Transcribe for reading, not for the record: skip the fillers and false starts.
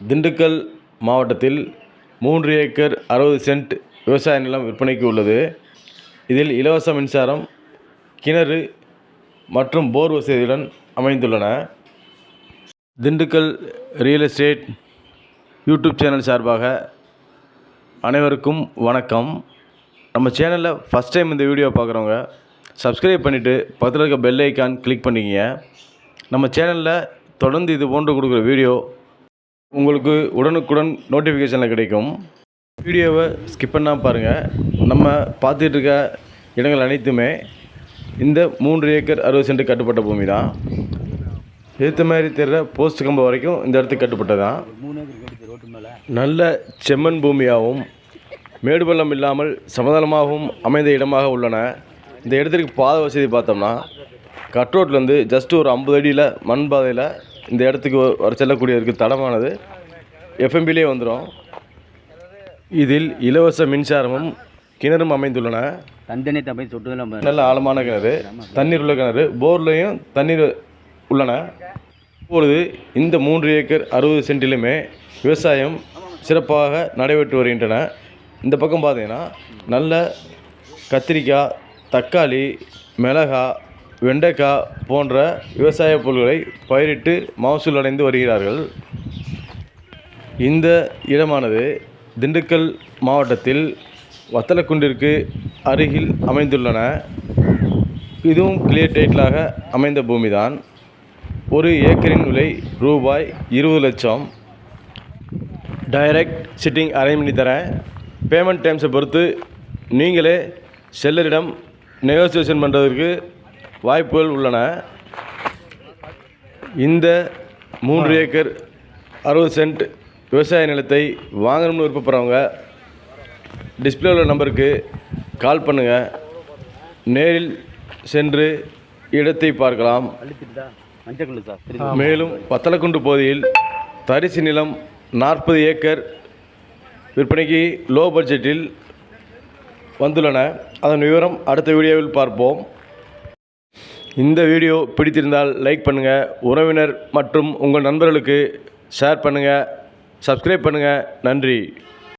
திண்டுக்கல் மாவட்டத்தில் 3 acre 60 send விவசாய நிலம் விற்பனைக்கு உள்ளது. இதில் இலவச மின்சாரம், கிணறு மற்றும் போர் வசதியுடன் அமைந்துள்ளன. Dindigul real estate YouTube channel சார்பாக அனைவருக்கும் வணக்கம். நம்ம சேனலில் ஃபஸ்ட் டைம் இந்த வீடியோ பார்க்குறவங்க சப்ஸ்கிரைப் பண்ணிவிட்டு பக்கத்தில் இருக்க பெல் ஐக்கான் கிளிக் பண்ணிக்கிங்க. நம்ம சேனலில் தொடர்ந்து இது போன்று கொடுக்குற வீடியோ உங்களுக்கு உடனுக்குடன் நோட்டிஃபிகேஷனில் கிடைக்கும். வீடியோவை ஸ்கிப் பண்ணாமல் பாருங்கள். நம்ம பார்த்துட்டு இருக்க இடங்கள் அனைத்துமே இந்த 3 ஏக்கர் 60 சென்ட் கட்டுப்பட்ட பூமி தான். ஏற்ற மாதிரி தெரிகிற போஸ்ட் கம்பம் வரைக்கும் இந்த இடத்துக்கு கட்டுப்பட்டதான். நல்ல செம்மண் பூமியாகவும் மேடு பள்ளம் இல்லாமல் சமதளமாகவும் அமைந்த இடமாக உள்ளன. இந்த இடத்திற்கு பாதை வசதி பார்த்தோம்னா கட்ரோட்லேருந்து ஜஸ்ட் ஒரு 50 அடியில் மண் பாதையில் இந்த இடத்துக்கு வர செல்லக்கூடியதற்கு தடமானது எஃப்எம்பிலே வந்துடும். இதில் இலவச மின்சாரமும் கிணறும் அமைந்துள்ளன. நல்ல ஆழமான கிணறு, தண்ணீர் உள்ள கிணறு, போர்லையும் தண்ணீர் உள்ளன. இப்பொழுது இந்த 3 ஏக்கர் 60 சென்டிலுமே விவசாயம் சிறப்பாக நடைபெற்று வருகின்றன. இந்த பக்கம் பார்த்தீங்கன்னா நல்ல கத்திரிக்காய், தக்காளி, மிளகாய், வெண்டைக்காய் போன்ற விவசாய பொருட்களை பயிரிட்டு மகசூல் அடைந்து வருகிறார்கள். இந்த இடமானது திண்டுக்கல் மாவட்டத்தில் வத்தலக்குண்டிற்கு அருகில் அமைந்துள்ளன. இதுவும் கிளியர் டைட்டிலாக அமைந்த பூமிதான். ஒரு ஏக்கரின் விலை ரூபாய் 20 லட்சம். டைரக்ட் சிட்டிங் அரேஞ்ச் பண்ணி தரேன். பேமெண்ட் டைம்ஸை பொறுத்து நீங்களே செல்லரிடம் நெகோசியேஷன் பண்ணுறதுக்கு வாய்ப்புகள் உள்ளன. இந்த 3 ஏக்கர் 60 சென்ட் விவசாய நிலத்தை வாங்கணும்னு விருப்பப்படுறவங்க டிஸ்பிளே உள்ள நம்பருக்கு கால் பண்ணுங்கள். நேரில் சென்று இடத்தை பார்க்கலாம். மேலும் வத்தலக்குண்டு பகுதியில் தரிசு நிலம் 40 ஏக்கர் விற்பனைக்கு லோ பட்ஜெட்டில் வந்துள்ளன. அதன் விவரம் அடுத்த வீடியோவில் பார்ப்போம். இந்த வீடியோ பிடித்திருந்தால் லைக் பண்ணுங்கள், உறவினர் மற்றும் உங்கள் நண்பர்களுக்கு ஷேர் பண்ணுங்கள், சப்ஸ்கிரைப் பண்ணுங்கள். நன்றி.